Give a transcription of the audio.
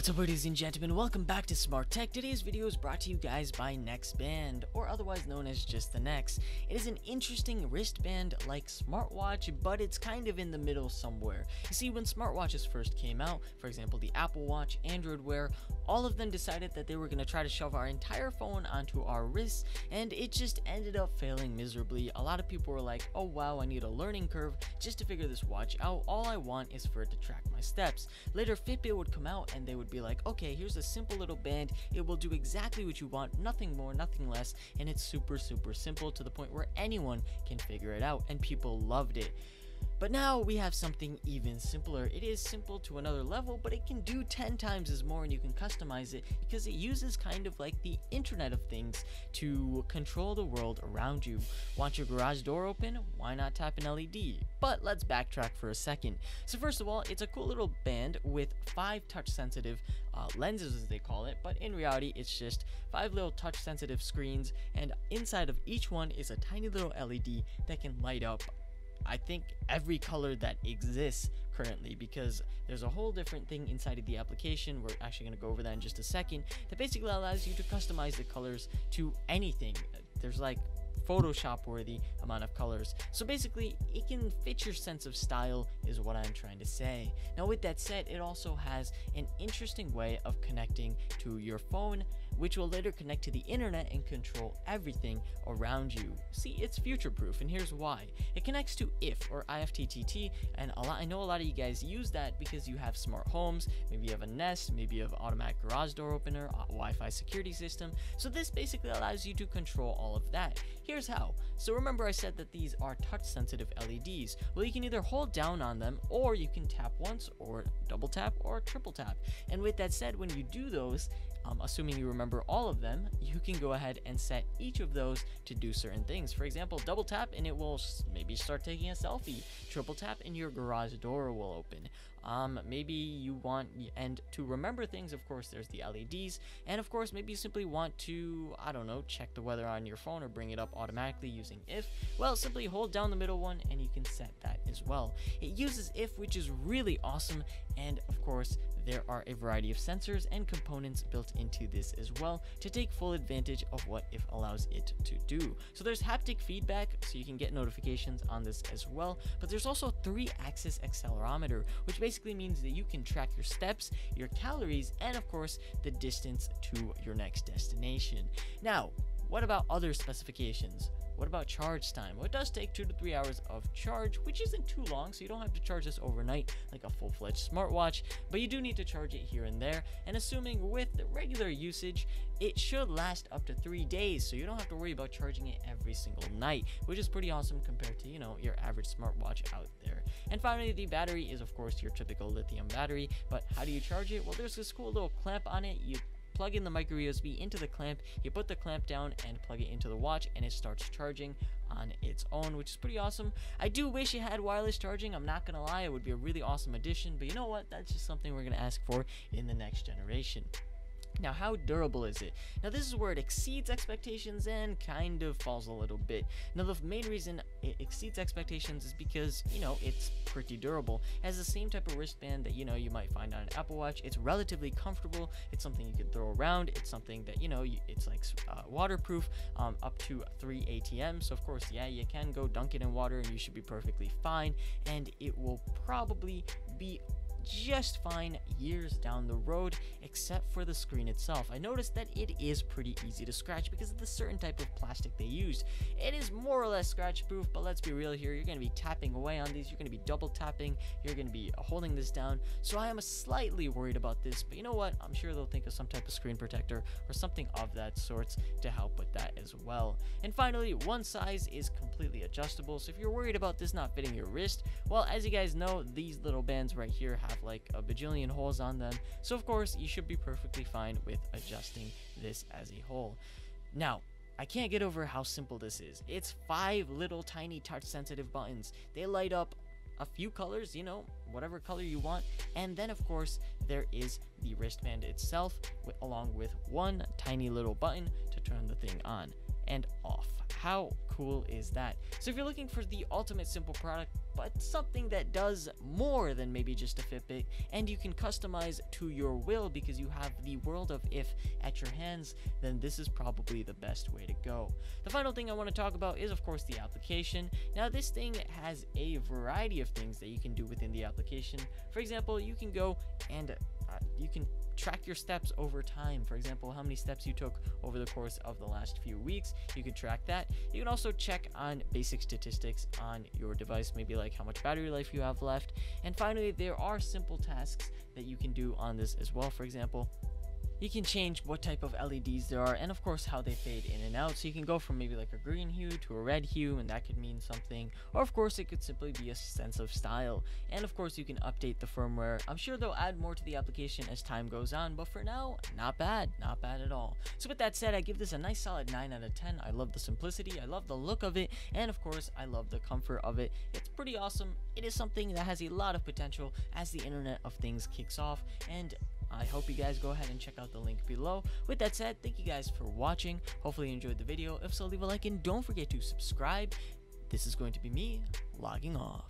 What's up, ladies and gentlemen, welcome back to Smart Tech. Today's video is brought to you guys by NEX Band, or otherwise known as just the NEX. It is an interesting wristband like smartwatch, but it's kind of in the middle somewhere. You see, when smartwatches first came out, for example the Apple Watch, Android Wear, all of them decided that they were going to try to shove our entire phone onto our wrists, and it just ended up failing miserably. A lot of people were like, oh wow, I need a learning curve just to figure this watch out. All I want is for it to track my steps. Later Fitbit would come out and they would be like, okay, here's a simple little band, it will do exactly what you want, nothing more, nothing less, and it's super simple to the point where anyone can figure it out, and people loved it. But now we have something even simpler. It is simple to another level, but it can do 10 times as more, and you can customize it because it uses kind of like the Internet of Things to control the world around you. Want your garage door open? Why not tap an LED? But let's backtrack for a second. So first of all, it's a cool little band with 5 touch-sensitive lenses, as they call it, but in reality, it's just 5 little touch-sensitive screens, and inside of each one is a tiny little LED that can light up I think every color that exists currently, because there's a whole different thing inside of the application. We're actually going to go over that in just a second, that basically allows you to customize the colors to anything. There's like Photoshop worthy amount of colors, so basically it can fit your sense of style is what I'm trying to say. Now with that said, it also has an interesting way of connecting to your phone, which will later connect to the internet and control everything around you. See, it's future proof, and here's why. It connects to IF, or IFTTT, and I know a lot of you guys use that because you have smart homes, maybe you have a Nest, maybe you have automatic garage door opener, a Wi-Fi security system. So this basically allows you to control all of that. Here's how. So remember I said that these are touch sensitive LEDs. Well, you can either hold down on them, or you can tap once, or double tap, or triple tap. And with that said, when you do those, assuming you remember all of them, you can go ahead and set each of those to do certain things. For example, double tap and it will maybe start taking a selfie. Triple tap and your garage door will open. Maybe you want, and to remember things, of course, there's the LEDs, and of course, maybe you simply want to, I don't know, check the weather on your phone or bring it up automatically using IF. Well, simply hold down the middle one and you can set that as well. It uses IF, which is really awesome, and of course, there are a variety of sensors and components built into this as well to take full advantage of what IF allows it to do. So there's haptic feedback, so you can get notifications on this as well, but there's also 3-axis accelerometer, which basically means that you can track your steps, your calories, and of course the distance to your next destination. Now, what about other specifications? What about charge time? Well, it does take 2 to 3 hours of charge, which isn't too long, so you don't have to charge this overnight like a full-fledged smartwatch, but you do need to charge it here and there, and assuming with the regular usage, it should last up to 3 days, so you don't have to worry about charging it every single night, which is pretty awesome compared to, you know, your average smartwatch out there. And finally, the battery is, of course, your typical lithium battery, but how do you charge it? Well, there's this cool little clamp on it. You plug in the micro USB into the clamp, you put the clamp down and plug it into the watch, and it starts charging on its own, which is pretty awesome. I do wish it had wireless charging, I'm not gonna lie, it would be a really awesome addition, but you know what, that's just something we're gonna ask for in the next generation. Now, how durable is it? Now, this is where it exceeds expectations and kind of falls a little bit. Now, the main reason it exceeds expectations is because, you know, it's pretty durable. It has the same type of wristband that, you know, you might find on an Apple Watch. It's relatively comfortable. It's something you can throw around. It's something that, you know, it's like waterproof, up to 3 ATM. So, of course, yeah, you can go dunk it in water and you should be perfectly fine. And it will probably be just fine years down the road, except for the screen itself. I noticed that it is pretty easy to scratch because of the certain type of plastic they used. It is more or less scratch proof, but let's be real here, you're going to be tapping away on these, you're going to be double tapping, you're going to be holding this down, so I am slightly worried about this, but you know what, I'm sure they'll think of some type of screen protector or something of that sort to help with that as well. And finally, one size is completely adjustable, so if you're worried about this not fitting your wrist, well, as you guys know, these little bands right here have like a bajillion holes on them, so of course you should be perfectly fine with adjusting this as a whole. Now, I can't get over how simple this is. It's 5 little tiny touch sensitive buttons. They light up a few colors, you know, whatever color you want, and then of course there is the wristband itself along with one tiny little button to turn the thing on and off. How cool is that? So if you're looking for the ultimate simple product, but something that does more than maybe just a Fitbit, and you can customize to your will because you have the world of if at your hands, then this is probably the best way to go. The final thing I want to talk about is, of course, the application. Now, this thing has a variety of things that you can do within the application. For example, you can go and you can track your steps over time. For example, how many steps you took over the course of the last few weeks. You can track that. You can also check on basic statistics on your device, maybe like how much battery life you have left. And finally, there are simple tasks that you can do on this as well. For example, you can change what type of LEDs there are, and of course how they fade in and out. So you can go from maybe like a green hue to a red hue, and that could mean something. Or of course it could simply be a sense of style. And of course you can update the firmware. I'm sure they'll add more to the application as time goes on, but for now, not bad at all. So with that said, I give this a nice solid 9 out of 10. I love the simplicity, I love the look of it, and of course I love the comfort of it. It's pretty awesome. It is something that has a lot of potential as the Internet of Things kicks off, and I hope you guys go ahead and check out the link below. With that said, thank you guys for watching. Hopefully you enjoyed the video. If so, leave a like and don't forget to subscribe. This is going to be me logging off.